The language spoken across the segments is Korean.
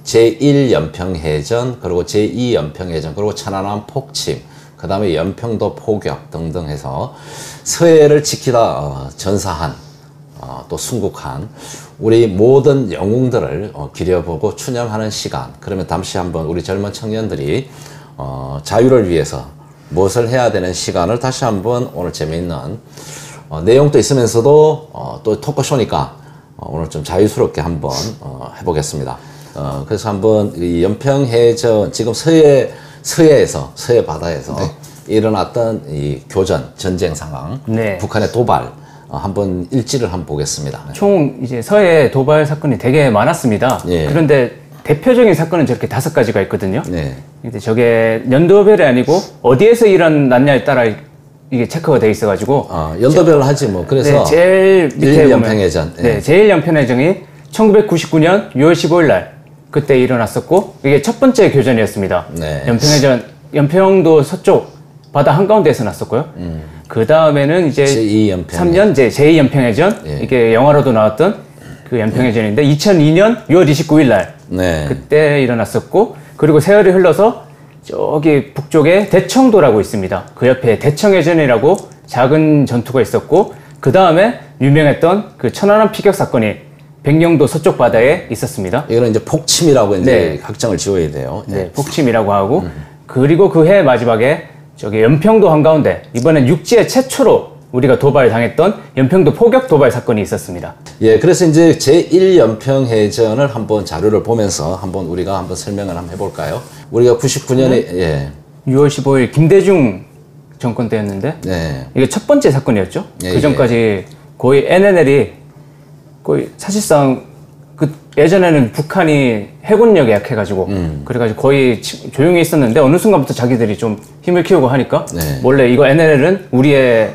제1연평해전, 그리고 제2연평해전, 그리고 천안함 폭침, 그 다음에 연평도 포격 등등 해서 서해를 지키다 전사한 또 순국한 우리 모든 영웅들을 기려보고 추념하는 시간. 그러면 잠시 한번 우리 젊은 청년들이 자유를 위해서 무엇을 해야 되는 시간을 다시 한번 오늘 재미있는 내용도 있으면서도 또 토크쇼니까 오늘 좀 자유스럽게 한번 해보겠습니다. 그래서 한번 이 연평해전, 지금 서해에서, 서해 바다에서 네. 일어났던 이 교전, 전쟁 상황, 네. 북한의 도발, 한번 일지를 한번 보겠습니다. 총 이제 서해 도발 사건이 되게 많았습니다. 예. 그런데 대표적인 사건은 저렇게 5가지가 있거든요. 네. 근데 저게 연도별이 아니고 어디에서 일어났냐에 따라 이게 체크가 돼 있어가지고. 연도별 하지 뭐. 그래서. 네, 제일 밑에 연평해전. 네, 네, 제일 연평해전이 1999년 6월 15일 날 그때 일어났었고, 이게 첫 번째 교전이었습니다. 네. 연평해전, 연평도 서쪽 바다 한가운데에서 났었고요. 그 다음에는 이제 제2연평해전. 3년 제2연평해전. 예. 이게 영화로도 나왔던 그 연평해전인데 2002년 6월 29일 날 네. 그때 일어났었고, 그리고 세월이 흘러서 저기 북쪽에 대청도라고 있습니다. 그 옆에 대청해전이라고 작은 전투가 있었고, 그 다음에 유명했던 그 천안함 피격 사건이 백령도 서쪽 바다에 있었습니다. 이거는 이제 폭침이라고 이제 네. 확정을 지어야 돼요. 네, 폭침이라고 하고, 그리고 그 해 마지막에 저기 연평도 한가운데 이번엔 육지에 최초로 우리가 도발당했던 연평도 포격 도발 사건이 있었습니다. 예, 그래서 이제 제1연평해전을 한번 자료를 보면서 한번 우리가 한번 설명을 한번 해볼까요? 우리가 99년에 예. 6월 15일 김대중 정권 때였는데 네. 이게 첫 번째 사건이었죠. 예, 그 전까지 거의 NNL이 거의 사실상 그 예전에는 북한이 해군력에 약해가지고 그래가지고 거의 조용히 있었는데 어느 순간부터 자기들이 좀 힘을 키우고 하니까 네. 원래 이거 NNL은 우리의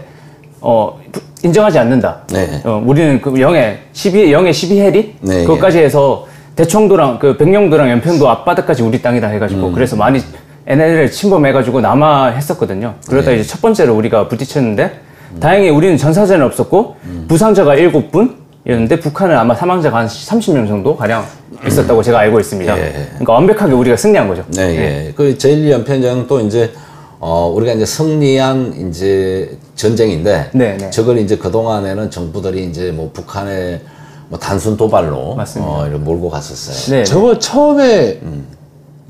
인정하지 않는다. 네. 우리는 그 영해 12 해리 네, 그것까지 해서 대청도랑 그 백령도랑 연평도 앞바다까지 우리 땅이다 해가지고 그래서 많이 NNL을 침범해가지고 남하했었거든요. 그러다 네. 이제 첫 번째로 우리가 부딪혔는데 다행히 우리는 전사자는 없었고 부상자가 7분. 였는데 북한은 아마 사망자가 한 30명 정도 가량 있었다고 제가 알고 있습니다. 예. 그러니까 완벽하게 우리가 승리한 거죠. 네, 예. 그 제1연평전 또 이제 우리가 이제 승리한 이제 전쟁인데 네, 네. 저걸 이제 그 동안에는 정부들이 이제 뭐 북한의 뭐 단순 도발로 이렇게 몰고 갔었어요. 네, 저거 처음에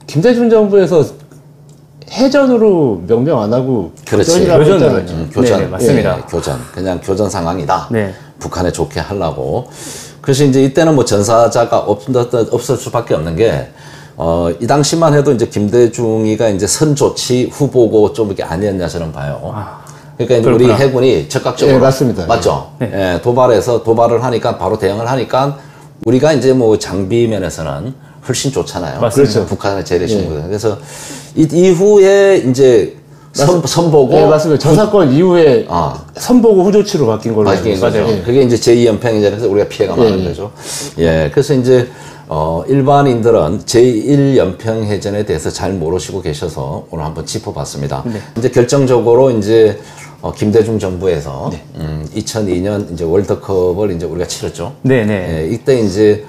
김대중 정부에서 해전으로 명명 안 하고 교전이라고 했잖아요. 교전, 네, 맞습니다. 예, 교전, 그냥 교전 상황이다. 네. 북한에 좋게 하려고. 그래서 이제 이때는 뭐 전사자가 없을 수밖에 없는 게, 이 당시만 해도 이제 김대중이가 이제 선조치 후보고 좀 이렇게 아니었냐 저는 봐요. 그러니까 이제 우리 해군이 적극적으로. 네, 맞습니다. 맞죠? 네. 예, 도발을 하니까 바로 대응을 하니까 우리가 이제 뭐 장비 면에서는 훨씬 좋잖아요. 맞습니다. 북한의 재래신부. 네. 그래서 이후에 이제 선보고. 네, 맞습니다. 저 사건 이후에 선보고 후조치로 바뀐 걸로 바뀐 거죠. 예. 그게 이제 제2연평해전에서 우리가 피해가 많은 거죠. 예. 그래서 이제, 일반인들은 제1연평해전에 대해서 잘 모르시고 계셔서 오늘 한번 짚어봤습니다. 네. 이제 결정적으로 이제, 김대중 정부에서, 2002년 이제 월드컵을 이제 우리가 치렀죠. 네네. 예, 이때 이제,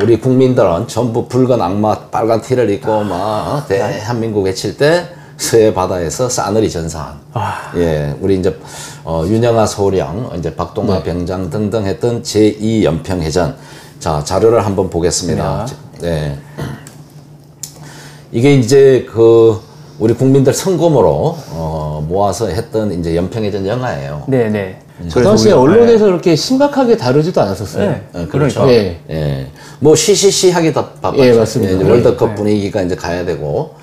우리 국민들은 전부 붉은 악마 빨간 티를 입고 막 대한민국 외칠 때 서해 바다에서 싸늘히 전사한 예 우리 이제 윤영아 소령 이제 박동아 네. 병장 등등 했던 제2연평해전 자 자료를 한번 보겠습니다. 네 이게 이제 그 우리 국민들 성금으로 모아서 했던 이제 연평해전 영화예요. 네네. 그 당시에 언론에서 그렇게 심각하게 다루지도 않았었어요. 네. 그렇죠. 예. 예. 뭐 시시시 하기도 바빴죠. 예, 맞습니다. 예, 월드컵 분위기가 이제 가야 되고.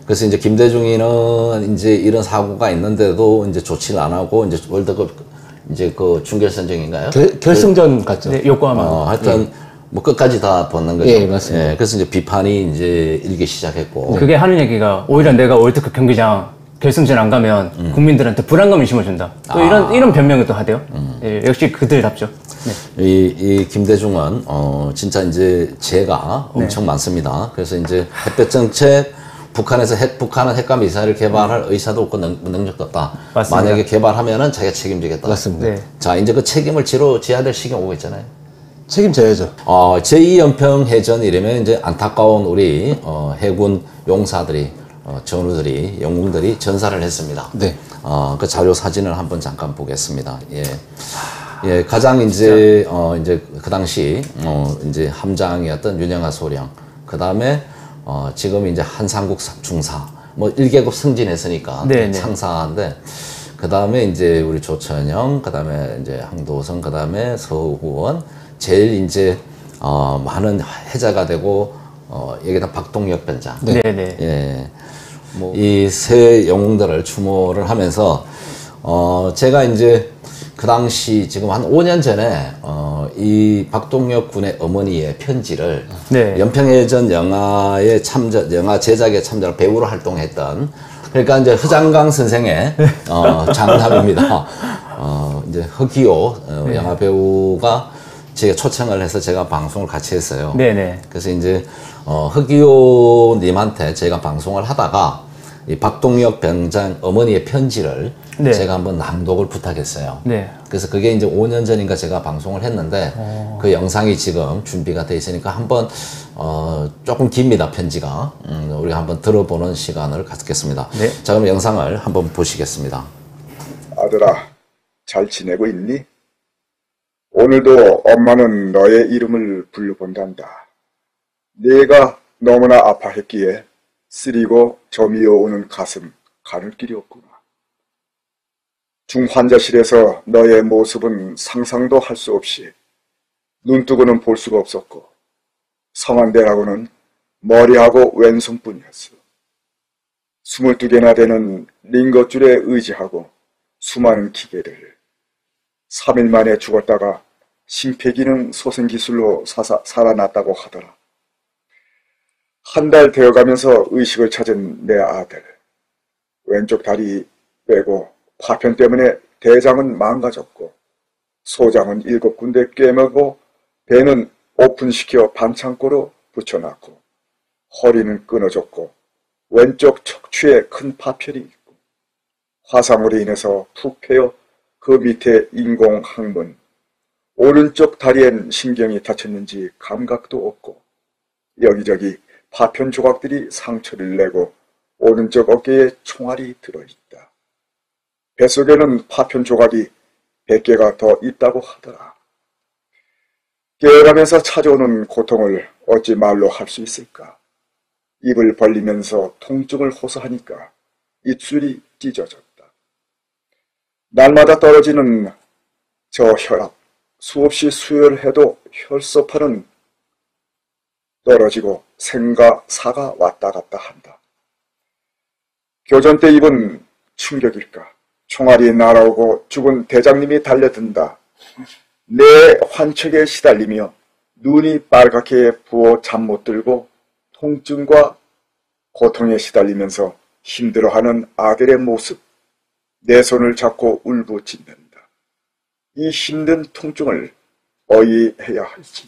그래서 이제 김대중이는 이제 이런 사고가 있는데도 이제 조치를 안 하고 이제 월드컵 이제 그 준결선전인가요? 결승전 갔죠. 네, 요코하마. 하여튼 뭐 끝까지 다 벗는 거죠. 예, 맞습니다. 예, 그래서 이제 비판이 이제 일기 시작했고. 그게 하는 얘기가 오히려 내가 월드컵 경기장 결승전 안 가면 국민들한테 불안감을 심어준다. 또 이런 변명을 또 하대요. 예, 역시 그들답죠. 네. 이 김대중은 진짜 이제 죄가 엄청 많습니다. 그래서 이제 햇볕 정책 북한은 핵과 미사일을 개발할 의사도 없고 능력도 없다. 맞습니다. 만약에 개발하면은 자기가 책임지겠다. 맞습니다. 네. 자, 이제 그 책임을 져야 될 시기가 오고 있잖아요. 책임져야죠. 제2연평해전 이러면 이제 안타까운 우리 해군 용사들이 전우들이 영웅들이 전사를 했습니다. 네. 그 자료 사진을 한번 잠깐 보겠습니다. 예. 예, 가장 이제 이제 그 당시 이제 함장이었던 윤영하 소령, 그 다음에 지금 이제 한상국 중사, 뭐 1계급 승진했으니까 네네. 상사인데, 그 다음에 이제 우리 조천영, 그 다음에 이제 항도선, 그 다음에 서후원, 제일 이제 많은 해자가 되고 여기다 박동혁 변장. 네네. 예. 뭐 이 세 영웅들을 추모를 하면서 제가 이제 그 당시 지금 한 5년 전에 이 박동혁 군의 어머니의 편지를 네. 연평해전 영화의 영화 제작에 참여를 배우로 활동했던, 그러니까 이제 허장강 선생의 장남입니다. 이제 허기호 영화 배우가 제가 초청을 해서 제가 방송을 같이 했어요. 네네. 그래서 이제 허기호님한테 제가 방송을 하다가 이 박동혁 병장 어머니의 편지를 네. 제가 한번 낭독을 부탁했어요. 네. 그래서 그게 이제 5년 전인가 제가 방송을 했는데 그 영상이 지금 준비가 돼 있으니까 한번 조금 깁니다, 편지가. 우리가 한번 들어보는 시간을 갖겠습니다. 네. 자, 그럼 영상을 한번 보시겠습니다. 아들아, 잘 지내고 있니? 오늘도 엄마는 너의 이름을 불러본단다. 네가 너무나 아파했기에 쓰리고 저미어 오는 가슴 가눌 길이 없구나. 중환자실에서 너의 모습은 상상도 할 수 없이 눈뜨고는 볼 수가 없었고, 성한대라고는 머리하고 왼손뿐이었어. 22개나 되는 링거줄에 의지하고 수많은 기계를 3일 만에 죽었다가 심폐기능 소생기술로 살아났다고 하더라. 한 달 되어가면서 의식을 찾은 내 아들. 왼쪽 다리 빼고 파편 때문에 대장은 망가졌고, 소장은 7군데 꿰매고, 배는 오픈시켜 반창고로 붙여놨고, 허리는 끊어졌고, 왼쪽 척추에 큰 파편이 있고, 화상으로 인해서 푹 패여 그 밑에 인공항문, 오른쪽 다리엔 신경이 다쳤는지 감각도 없고, 여기저기 파편 조각들이 상처를 내고 오른쪽 어깨에 총알이 들어있다. 뱃속에는 파편 조각이 100개가 더 있다고 하더라. 깨어가면서 찾아오는 고통을 어찌 말로 할 수 있을까? 입을 벌리면서 통증을 호소하니까 입술이 찢어졌다. 날마다 떨어지는 저 혈압, 수없이 수혈해도 혈소판은 떨어지고 생과 사가 왔다 갔다 한다. 교전 때 입은 충격일까? 총알이 날아오고 죽은 대장님이 달려든다. 내 환척에 시달리며 눈이 빨갛게 부어 잠 못 들고 통증과 고통에 시달리면서 힘들어하는 아들의 모습. 내 손을 잡고 울부짖는다. 이 힘든 통증을 어이해야 할지.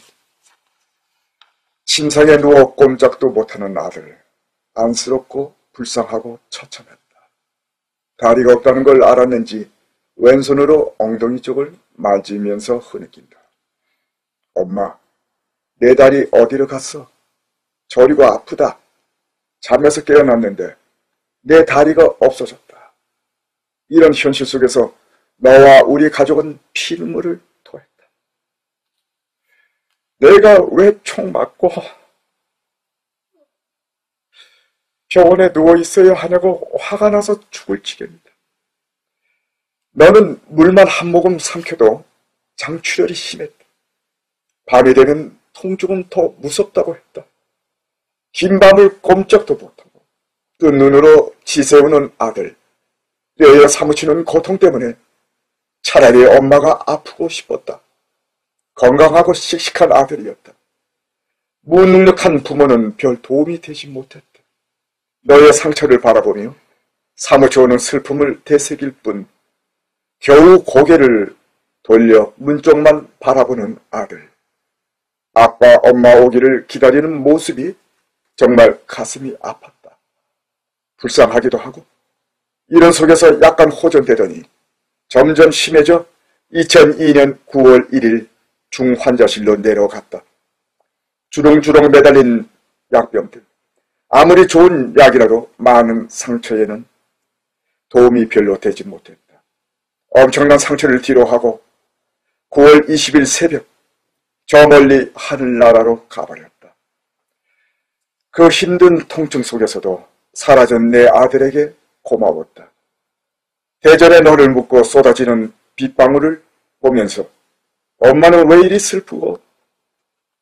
침상에 누워 꼼짝도 못하는 아들. 안쓰럽고 불쌍하고 처참했다. 다리가 없다는 걸 알았는지 왼손으로 엉덩이 쪽을 만지면서 흐느낀다. 엄마, 내 다리 어디로 갔어? 저리고 아프다. 잠에서 깨어났는데 내 다리가 없어졌다. 이런 현실 속에서 너와 우리 가족은 피눈물을 토했다. 내가 왜 총 맞고 병원에 누워 있어야 하냐고 화가 나서 죽을 지경이다. 너는 물만 한 모금 삼켜도 장출혈이 심했다. 밤이 되면 통증은 더 무섭다고 했다. 긴 밤을 꼼짝도 못하고 뜬 눈으로 지새우는 아들. 뇌에 사무치는 고통 때문에 차라리 엄마가 아프고 싶었다. 건강하고 씩씩한 아들이었다. 무능력한 부모는 별 도움이 되지 못했다. 너의 상처를 바라보며 사무쳐오는 슬픔을 되새길 뿐 겨우 고개를 돌려 문 쪽만 바라보는 아들. 아빠, 엄마 오기를 기다리는 모습이 정말 가슴이 아팠다. 불쌍하기도 하고 이런 속에서 약간 호전되더니 점점 심해져 2002년 9월 1일 중환자실로 내려갔다. 주렁주렁 매달린 약병들. 아무리 좋은 약이라도 많은 상처에는 도움이 별로 되지 못했다. 엄청난 상처를 뒤로하고 9월 20일 새벽 저 멀리 하늘나라로 가버렸다. 그 힘든 통증 속에서도 사라진 내 아들에게 고마웠다. 대전에 너를 묻고 쏟아지는 빗방울을 보면서 엄마는 왜 이리 슬프고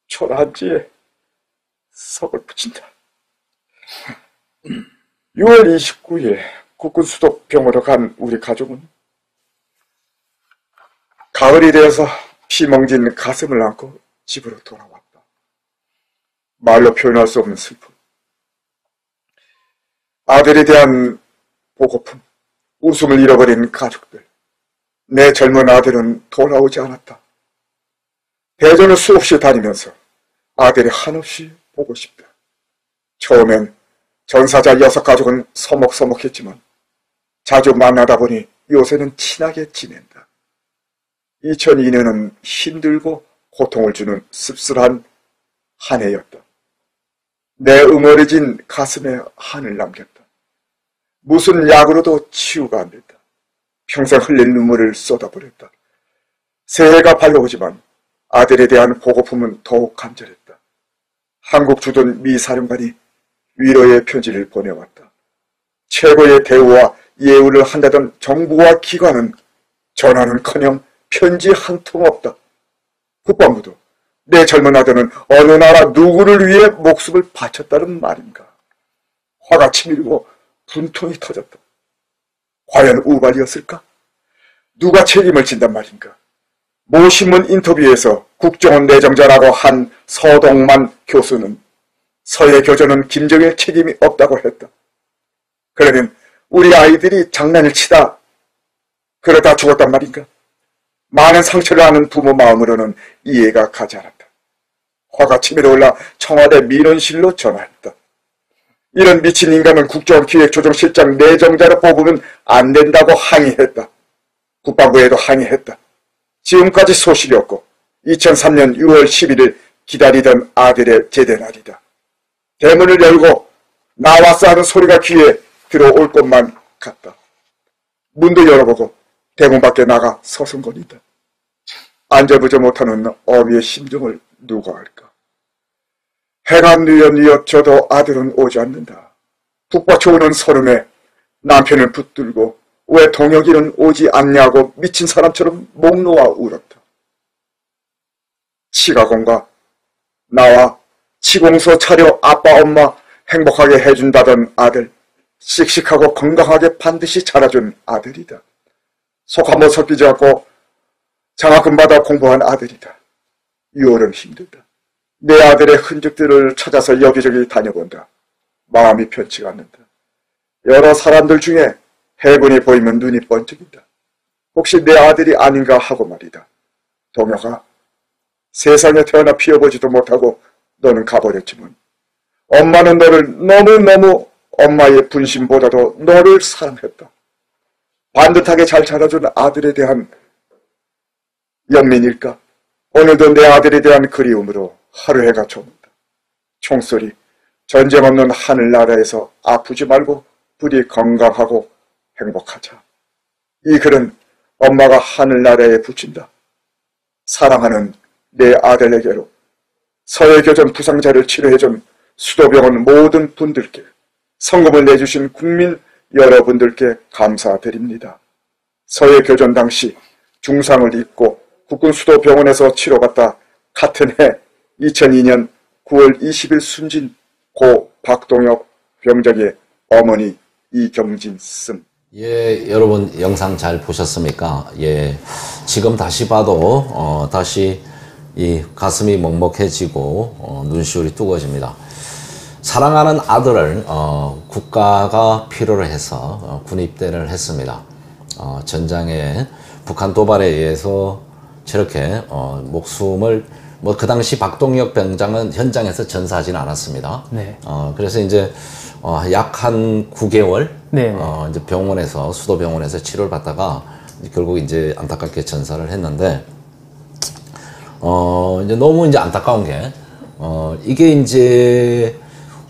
초라한지 석을 붙인다. 6월 29일 국군 수도병으로 간 우리 가족은 가을이 되어서 피멍진 가슴을 안고 집으로 돌아왔다. 말로 표현할 수 없는 슬픔. 아들에 대한 보고픔, 웃음을 잃어버린 가족들. 내 젊은 아들은 돌아오지 않았다. 대전을 수없이 다니면서 아들이 한없이 보고 싶다. 처음엔 전사자 6가족은 서먹서먹했지만 자주 만나다 보니 요새는 친하게 지낸다. 2002년은 힘들고 고통을 주는 씁쓸한 한 해였다. 내 응어리진 가슴에 한을 남겼다. 무슨 약으로도 치유가 안 됐다. 평생 흘릴 눈물을 쏟아버렸다. 새해가 밝아오지만 아들에 대한 보고품은 더욱 간절했다. 한국 주둔 미 사령관이 위로의 편지를 보내왔다. 최고의 대우와 예우를 한다던 정부와 기관은 전화는커녕 편지 한 통 없다. 국방부도 내 젊은 아들은 어느 나라 누구를 위해 목숨을 바쳤다는 말인가. 화가 치밀고 분통이 터졌다. 과연 우발이었을까? 누가 책임을 진단 말인가? 모 신문 인터뷰에서 국정원 내정자라고 한 서동만 교수는 서해 교전은 김정일 책임이 없다고 했다. 그러면 우리 아이들이 장난을 치다 그러다 죽었단 말인가? 많은 상처를 아는 부모 마음으로는 이해가 가지 않았다. 화가 치밀어 올라 청와대 민원실로 전화했다. 이런 미친 인간은 국정기획조정실장 내정자로 뽑으면 안 된다고 항의했다. 국방부에도 항의했다. 지금까지 소식이 없고 2003년 6월 11일 기다리던 아들의 제대 날이다. 대문을 열고 나왔어 하는 소리가 귀에 들어올 것만 같다. 문도 열어보고 대문 밖에 나가 서성거린다. 안절부절 못하는 어미의 심정을 누가 알까? 해가 뉘엿뉘엿져도 아들은 오지 않는다. 북받쳐오는 설움에 남편을 붙들고 왜 동혁이는 오지 않냐고 미친 사람처럼 목 놓아 울었다. 치가공과 나와 치공서 차려 아빠 엄마 행복하게 해준다던 아들, 씩씩하고 건강하게 반드시 자라준 아들이다. 속 한번 섞이지 않고 장학금 받아 공부한 아들이다. 6월은 힘들다. 내 아들의 흔적들을 찾아서 여기저기 다녀본다. 마음이 편치가 않는다. 여러 사람들 중에 해군이 보이면 눈이 번쩍인다. 혹시 내 아들이 아닌가 하고 말이다. 동혁아, 세상에 태어나 피어보지도 못하고 너는 가버렸지만 엄마는 너를 너무너무 엄마의 분심보다도 너를 사랑했다. 반듯하게 잘 자라준 아들에 대한 영민일까? 오늘도 내 아들에 대한 그리움으로 하루해가 저문다. 총소리, 전쟁 없는 하늘나라에서 아프지 말고 부디 건강하고 행복하자. 이 글은 엄마가 하늘나라에 붙인다. 사랑하는 내 아들에게로 서해교전 부상자를 치료해준 수도병원 모든 분들께, 성금을 내주신 국민 여러분들께 감사드립니다. 서해교전 당시 중상을 입고 국군 수도병원에서 치료받다 같은 해 2002년 9월 20일 순진 고 박동혁 병장의 어머니 이경진 씀. 예, 여러분 영상 잘 보셨습니까? 예, 지금 다시 봐도 다시 이 가슴이 먹먹해지고 눈시울이 뜨거워집니다. 사랑하는 아들을 국가가 필요로 해서 군입대를 했습니다. 전장에 북한 도발에 의해서 저렇게 목숨을 뭐 그 당시 박동혁 병장은 현장에서 전사하지는 않았습니다. 네. 그래서 이제 약 한 9개월 네. 이제 병원에서 수도병원에서 치료를 받다가 결국 이제 안타깝게 전사를 했는데 이제 너무 이제 안타까운 게, 이게 이제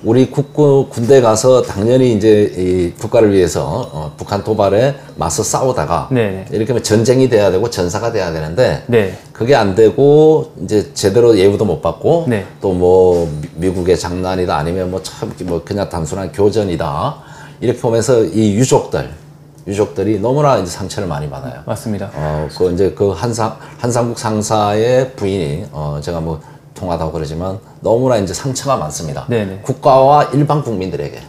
우리 군대 가서 당연히 이제 이 국가를 위해서 북한 도발에 맞서 싸우다가 네네. 이렇게 하면 전쟁이 돼야 되고 전사가 돼야 되는데 네. 그게 안 되고 이제 제대로 예우도 못 받고 네. 또 뭐 미국의 장난이다 아니면 뭐 참 뭐 그냥 단순한 교전이다 이렇게 보면서 이 유족들이 너무나 이제 상처를 많이 받아요. 맞습니다. 그 이제 그 한상국 상사의 부인이 제가 뭐 통하다고 그러지만 너무나 이제 상처가 많습니다. 네네. 국가와 일반 국민들에게.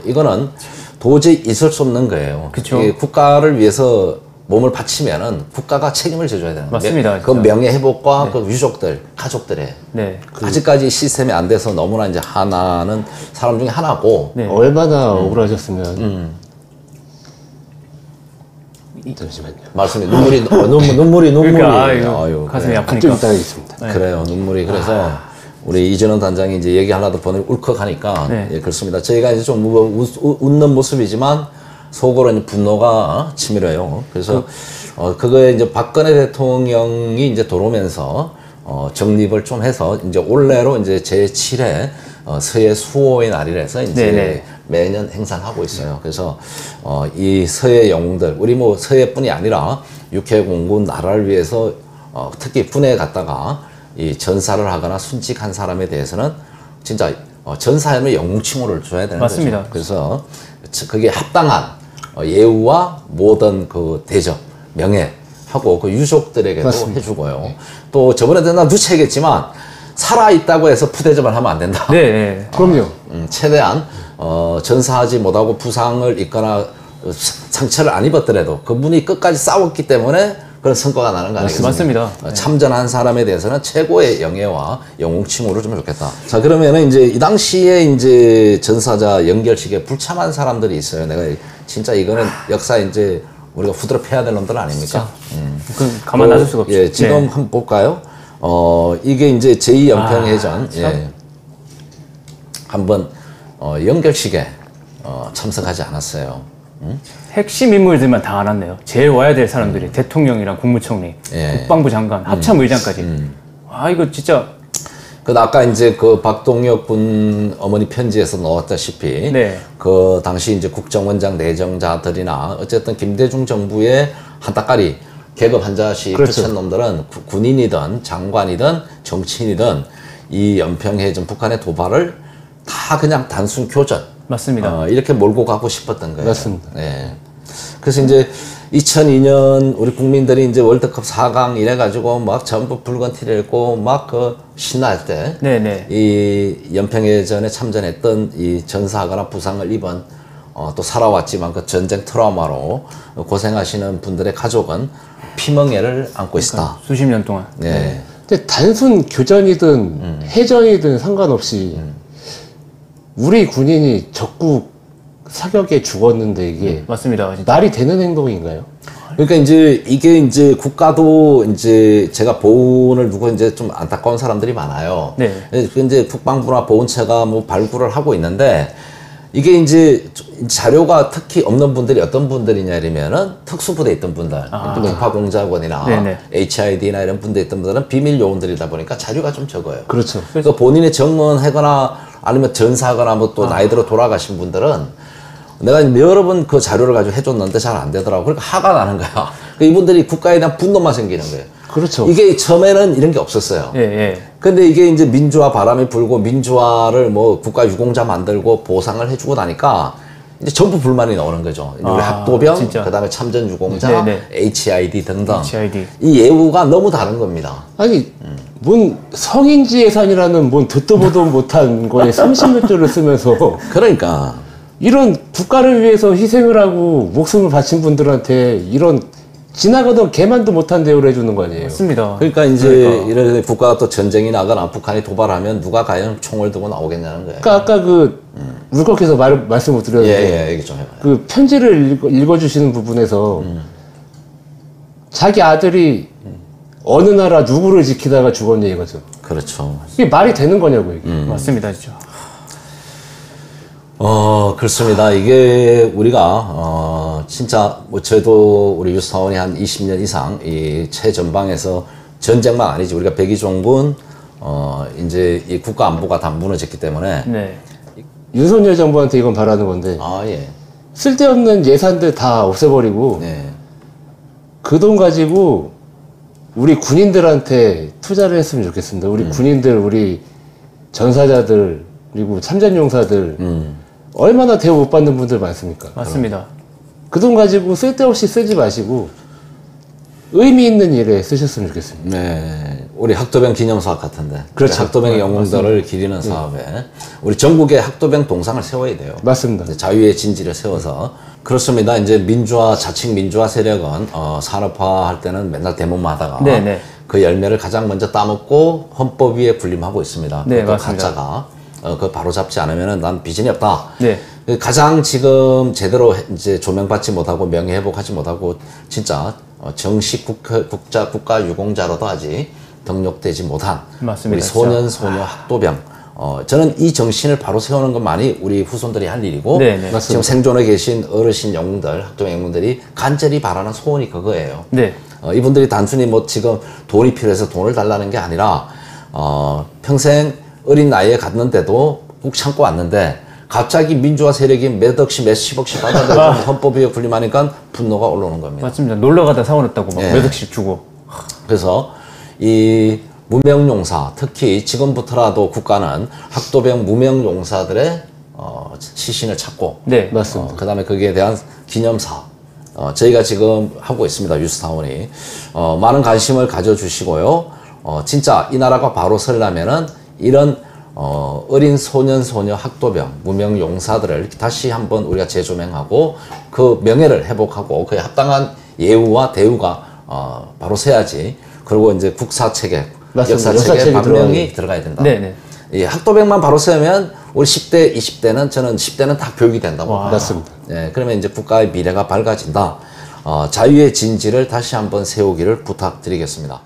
이거는 도저히 있을 수 없는 거예요. 그쵸. 이 국가를 위해서 몸을 바치면은 국가가 책임을 져줘야 되는 거예요. 맞습니다, 그 진짜. 명예 회복과 그 유족들, 가족들의. 네. 아직까지 시스템이 안 돼서 너무나 이제 하나는 사람 중에 하나고. 네. 얼마나 억울하셨으면. 잠시만요. 말씀이 눈물이 그러니까, 아유, 가슴이 그래요. 좀 아프니까. 이따 하겠습니다. 네. 그래요. 눈물이 그래서 우리 이진원 단장이 이제 얘기하려다 보니 울컥하니까 네. 예, 그렇습니다. 저희가 이제 좀 웃는 모습이지만 속으로는 분노가 치밀어요. 그래서 그거에 이제 박근혜 대통령이 이제 들어오면서 정립을 좀 해서 이제 올해로 이제 제7회 서해 수호의 날이라서 이제 네네. 매년 행사를 하고 있어요. 그래서 이 서해 영웅들, 우리 뭐 서해뿐이 아니라 육해 공군 나라를 위해서 특히 군에 갔다가 이 전사를 하거나 순직한 사람에 대해서는 진짜 전사하면 영웅칭호를 줘야 되는 맞습니다. 거죠. 그래서 그게 합당한 예우와 모든 그 대접, 명예 하고 그 유족들에게도 맞습니다. 해주고요. 또 저번에도 나 누차 얘기했지만 살아있다고 해서 푸대접을 하면 안 된다. 네. 네. 그럼요. 최대한 전사하지 못하고 부상을 입거나 상처를 안 입었더라도 그분이 끝까지 싸웠기 때문에 그런 성과가 나는 거 아니겠습니까? 맞습니다. 참전한 사람에 대해서는 최고의 영예와 영웅 칭호를 주면 좋겠다. 자, 그러면은 이제 이 당시에 이제 전사자 연결식에 불참한 사람들이 있어요. 내가 진짜 이거는 역사 이제 우리가 후드로 패야 될 놈들 아닙니까? 그 가만 놔둘 수가 없죠. 예, 지금 네. 한번 볼까요? 이게 이제 제2연평해전, 예. 한번, 연결식에, 참석하지 않았어요. 핵심 인물들만 다 알았네요. 제일 와야 될 사람들이 대통령이랑 국무총리, 예. 국방부 장관, 합참의장까지. 아 이거 진짜 그 아까 이제 그 박동혁 군 어머니 편지에서 나왔다시피 네. 그 당시 이제 국정원장 내정자들이나 어쨌든 김대중 정부의 한따까리 계급 한 자씩 그렇죠. 펼친 놈들은 군인이든 장관이든 정치인이든 이 연평해전 북한의 도발을 다 그냥 단순 교전 맞습니다. 이렇게 몰고 가고 싶었던 거예요. 맞습니다. 예. 그래서 이제 2002년 우리 국민들이 이제 월드컵 4강 이래가지고 막 전부 붉은 티를 입고 막 그 신날 때 네네. 이 연평해전에 참전했던 이 전사하거나 부상을 입은 또 살아왔지만 그 전쟁 트라우마로 고생하시는 분들의 가족은 피멍에를 안고 있다. 수십 년 동안. 예. 근데 단순 교전이든 해전이든 상관없이 우리 군인이 적국 사격에 죽었는데 이게 맞습니다. 진짜. 말이 되는 행동인가요? 그러니까 이제 이게 이제 국가도 이제 제가 보훈을 두고 이제 좀 안타까운 사람들이 많아요. 네. 이제 국방부나 보훈처가 뭐 발굴을 하고 있는데 이게 이제 자료가 특히 없는 분들이 어떤 분들이냐 이러면은 특수부대에 있던 분들, 국파공작원이나 네네. HID나 이런 분들에 있던 분들은 비밀 요원들이다 보니까 자료가 좀 적어요. 그렇죠. 그래서 본인이 정문하거나 아니면 전사하거나 뭐 또 나이 들어 돌아가신 분들은 내가 여러 번 그 자료를 가지고 해줬는데 잘 안 되더라고. 그러니까 화가 나는 거야. 그러니까 이분들이 국가에 대한 분노만 생기는 거예요. 그렇죠. 이게 처음에는 이런 게 없었어요. 예, 예. 근데 이게 이제 민주화 바람이 불고 민주화를 뭐 국가 유공자 만들고 보상을 해주고 나니까 이제 전부 불만이 나오는 거죠. 이제 우리 학도병, 진짜. 그다음에 참전 유공자, 네네. HID 등등. HID. 이 예우가 너무 다른 겁니다. 아니 뭔 성인지 예산이라는 뭔 듣도 보도 못한 거에 30몇 조를 쓰면서 그러니까 이런 국가를 위해서 희생을 하고 목숨을 바친 분들한테 이런 지나가던 개만도 못한 대우를 해주는 거 아니에요? 맞습니다. 그러니까 이제 이런 국가가 또 전쟁이 나거나 북한이 도발하면 누가 과연 총을 들고 나오겠냐는 거예요. 그러니까 아까 그 울컥해서 말씀 못 드렸는데 예, 얘기 좀 해봐요. 그 편지를 읽어주시는 부분에서 자기 아들이 어느 나라 누구를 지키다가 죽었냐 이거죠. 그렇죠. 이게 말이 되는 거냐고 이게. 맞습니다, 진짜. 그렇습니다. 이게 우리가 진짜 뭐 저도 우리 유사원이 한 20년 이상 이 최전방에서 전쟁만 아니지. 우리가 백의종군 이제 이 국가 안보가 다 무너졌기 때문에 네. 윤석열 정부한테 이건 바라는 건데 예. 쓸데없는 예산들 다 없애버리고 네. 그 돈 가지고 우리 군인들한테 투자를 했으면 좋겠습니다. 우리 군인들, 우리 전사자들, 그리고 참전용사들 얼마나 대우 못 받는 분들 많습니까? 맞습니다. 그 돈 가지고 쓸데없이 쓰지 마시고 의미 있는 일에 쓰셨으면 좋겠습니다. 네, 우리 학도병 기념사업 같은데. 그렇죠. 학도병의 영웅들을 기리는 사업에 우리 전국에 학도병 동상을 세워야 돼요. 맞습니다. 이제 자유의 진지를 세워서 그렇습니다. 이제 민주화 자칭 민주화 세력은 산업화할 때는 맨날 대문만 하다가 네네. 그 열매를 가장 먼저 따먹고 헌법 위에 군림하고 있습니다. 네, 그것도 맞습니다. 가짜가 그거 바로 잡지 않으면은 난 비전이 없다. 네. 가장 지금 제대로 이제 조명받지 못하고 명예회복하지 못하고 진짜 정식 국가 유공자로도 아직 등록되지 못한 맞습니다. 우리 소년 소녀 학도병. 저는 이 정신을 바로 세우는 것만이 우리 후손들이 할 일이고 네, 네. 지금 생존해 계신 어르신 영웅들, 학도병 영웅들이 간절히 바라는 소원이 그거예요. 네. 이분들이 단순히 뭐 지금 돈이 필요해서 돈을 달라는 게 아니라 평생 어린 나이에 갔는데도 꾹 참고 왔는데 갑자기 민주화 세력이 몇 억씩 몇십억씩 받아들고 헌법위에 군림하니까 분노가 올라오는 겁니다. 맞습니다. 놀러 가다 사고 났다고 막 네. 몇 억씩 주고. 그래서 이 무명용사, 특히 지금부터라도 국가는 학도병 무명용사들의 시신을 찾고 네. 맞습니다. 그 다음에 거기에 대한 기념사업 저희가 지금 하고 있습니다. 뉴스타운이 많은 관심을 가져주시고요. 진짜 이 나라가 바로 서려면은 이런 어린 소년 소녀 학도병 무명 용사들을 다시 한번 우리가 재조명하고 그 명예를 회복하고 그에 합당한 예우와 대우가 바로 서야지. 그리고 이제 국사 체계, 맞습니다. 역사 체계에 역사 체계 반명이 들어가야 된다. 네네. 이 학도병만 바로 세우면 우리 10대, 20대는 저는 10대는 다 교육이 된다고 봐요. 맞습니다. 예, 그러면 이제 국가의 미래가 밝아진다. 자유의 진지를 다시 한번 세우기를 부탁드리겠습니다.